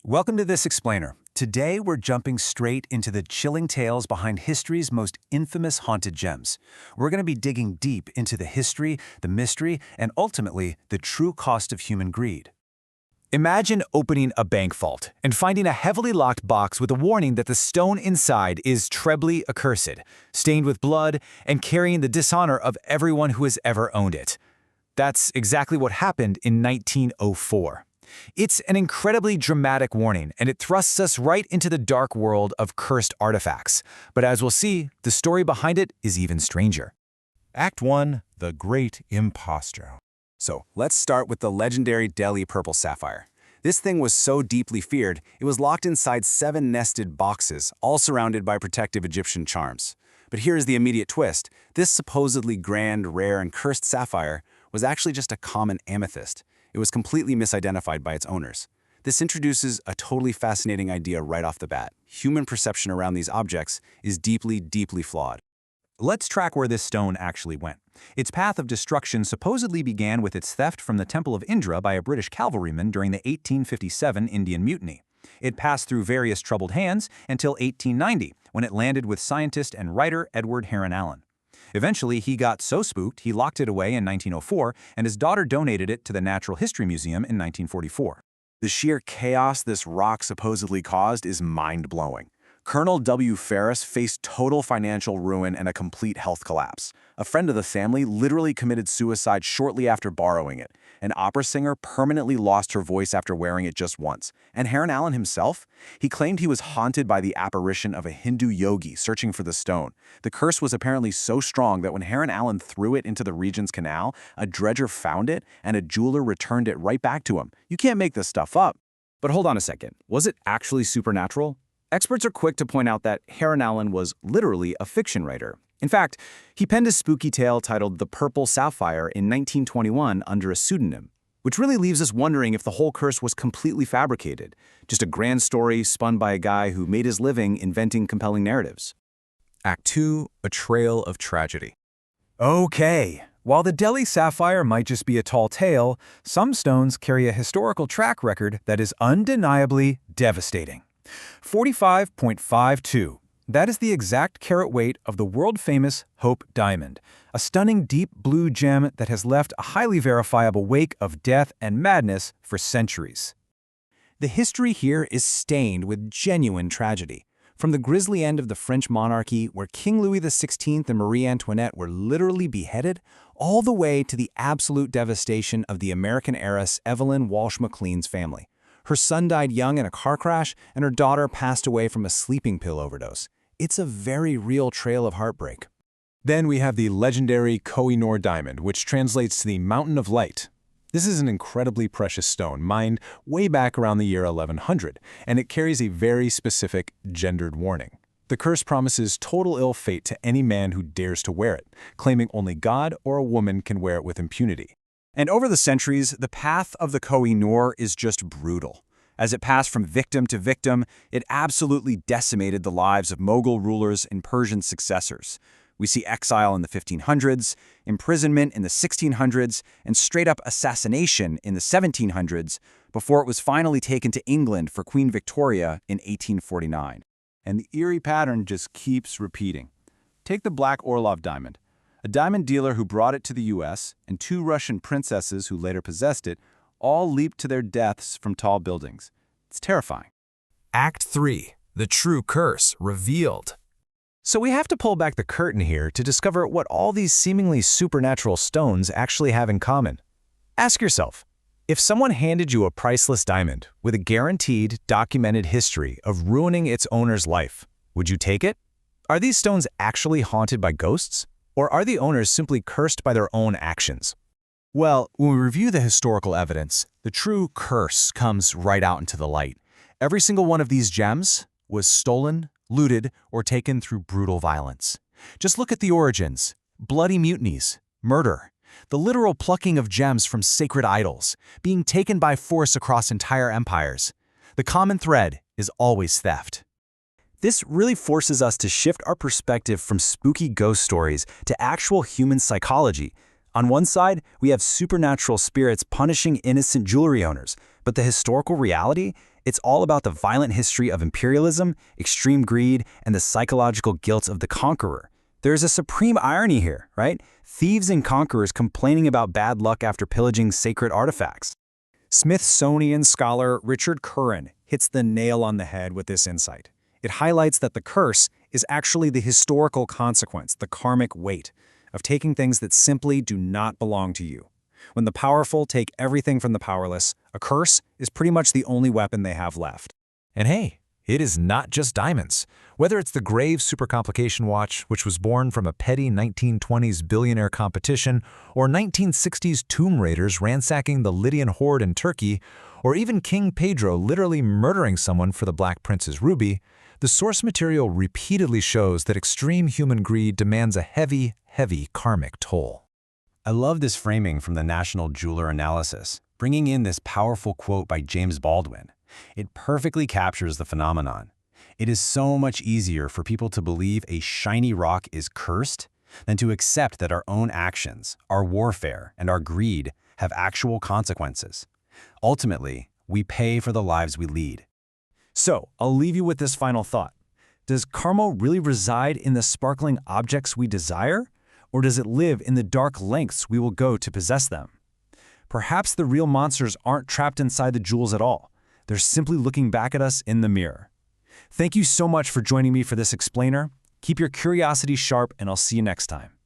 Welcome to This Explainer. Today we're jumping straight into the chilling tales behind history's most infamous haunted gems. We're going to be digging deep into the history, the mystery, and ultimately the true cost of human greed. Imagine opening a bank vault and finding a heavily locked box with a warning that the stone inside is trebly accursed, stained with blood, and carrying the dishonor of everyone who has ever owned it. That's exactly what happened in 1904. It's an incredibly dramatic warning, and it thrusts us right into the dark world of cursed artifacts. But as we'll see, the story behind it is even stranger. Act 1. The Great Impostor. So let's start with the legendary Delhi Purple Sapphire. This thing was so deeply feared, it was locked inside 7 nested boxes, all surrounded by protective Egyptian charms. But here's the immediate twist. This supposedly grand, rare, and cursed sapphire was actually just a common amethyst. It was completely misidentified by its owners. This introduces a totally fascinating idea right off the bat. Human perception around these objects is deeply, deeply flawed. Let's track where this stone actually went. Its path of destruction supposedly began with its theft from the Temple of Indra by a British cavalryman during the 1857 Indian Mutiny. It passed through various troubled hands until 1890, when it landed with scientist and writer Edward Heron-Allen. Eventually, he got so spooked he locked it away in 1904, and his daughter donated it to the Natural History Museum in 1944. The sheer chaos this rock supposedly caused is mind-blowing. Colonel W. Ferris faced total financial ruin and a complete health collapse. A friend of the family literally committed suicide shortly after borrowing it. An opera singer permanently lost her voice after wearing it just once. And Heron-Allen himself? He claimed he was haunted by the apparition of a Hindu yogi searching for the stone. The curse was apparently so strong that when Heron-Allen threw it into the Regent's Canal, a dredger found it and a jeweler returned it right back to him. You can't make this stuff up. But hold on a second. Was it actually supernatural? Experts are quick to point out that Heron-Allen was literally a fiction writer. In fact, he penned a spooky tale titled The Purple Sapphire in 1921 under a pseudonym, which really leaves us wondering if the whole curse was completely fabricated, just a grand story spun by a guy who made his living inventing compelling narratives. Act 2. A Trail of Tragedy. Okay, while the Delhi Sapphire might just be a tall tale, some stones carry a historical track record that is undeniably devastating. 45.52. That is the exact carat weight of the world-famous Hope Diamond, a stunning deep blue gem that has left a highly verifiable wake of death and madness for centuries. The history here is stained with genuine tragedy. From the grisly end of the French monarchy, where King Louis XVI and Marie Antoinette were literally beheaded, all the way to the absolute devastation of the American heiress Evelyn Walsh McLean's family. Her son died young in a car crash, and her daughter passed away from a sleeping pill overdose. It's a very real trail of heartbreak. Then we have the legendary Koh-i-Noor diamond, which translates to the Mountain of Light. This is an incredibly precious stone, mined way back around the year 1100, and it carries a very specific gendered warning. The curse promises total ill fate to any man who dares to wear it, claiming only God or a woman can wear it with impunity. And over the centuries, the path of the Koh-i-Noor is just brutal. As it passed from victim to victim, it absolutely decimated the lives of Mughal rulers and Persian successors. We see exile in the 1500s, imprisonment in the 1600s, and straight-up assassination in the 1700s before it was finally taken to England for Queen Victoria in 1849. And the eerie pattern just keeps repeating. Take the Black Orlov diamond. A diamond dealer who brought it to the U.S. and 2 Russian princesses who later possessed it all leaped to their deaths from tall buildings. It's terrifying. Act 3. The True Curse Revealed. So we have to pull back the curtain here to discover what all these seemingly supernatural stones actually have in common. Ask yourself, if someone handed you a priceless diamond with a guaranteed, documented history of ruining its owner's life, would you take it? Are these stones actually haunted by ghosts? Or are the owners simply cursed by their own actions? Well, when we review the historical evidence, the true curse comes right out into the light. Every single one of these gems was stolen, looted, or taken through brutal violence. Just look at the origins: bloody mutinies, murder, the literal plucking of gems from sacred idols, being taken by force across entire empires. The common thread is always theft. This really forces us to shift our perspective from spooky ghost stories to actual human psychology. On one side, we have supernatural spirits punishing innocent jewelry owners, but the historical reality It's all about the violent history of imperialism, extreme greed, and the psychological guilt of the conqueror. There's a supreme irony here, right? Thieves and conquerors complaining about bad luck after pillaging sacred artifacts. Smithsonian scholar Richard Curran hits the nail on the head with this insight. It highlights that the curse is actually the historical consequence, the karmic weight, of taking things that simply do not belong to you. When the powerful take everything from the powerless, a curse is pretty much the only weapon they have left. And hey, it is not just diamonds. Whether it's the Grave Supercomplication Watch, which was born from a petty 1920s billionaire competition, or 1960s tomb raiders ransacking the Lydian horde in Turkey, or even King Pedro literally murdering someone for the Black Prince's ruby, the source material repeatedly shows that extreme human greed demands a heavy, heavy karmic toll. I love this framing from the National Jeweler Analysis, bringing in this powerful quote by James Baldwin. It perfectly captures the phenomenon. It is so much easier for people to believe a shiny rock is cursed than to accept that our own actions, our warfare, and our greed have actual consequences. Ultimately, we pay for the lives we lead. So, I'll leave you with this final thought. Does karma really reside in the sparkling objects we desire? Or does it live in the dark lengths we will go to possess them? Perhaps the real monsters aren't trapped inside the jewels at all. They're simply looking back at us in the mirror. Thank you so much for joining me for this explainer. Keep your curiosity sharp, and I'll see you next time.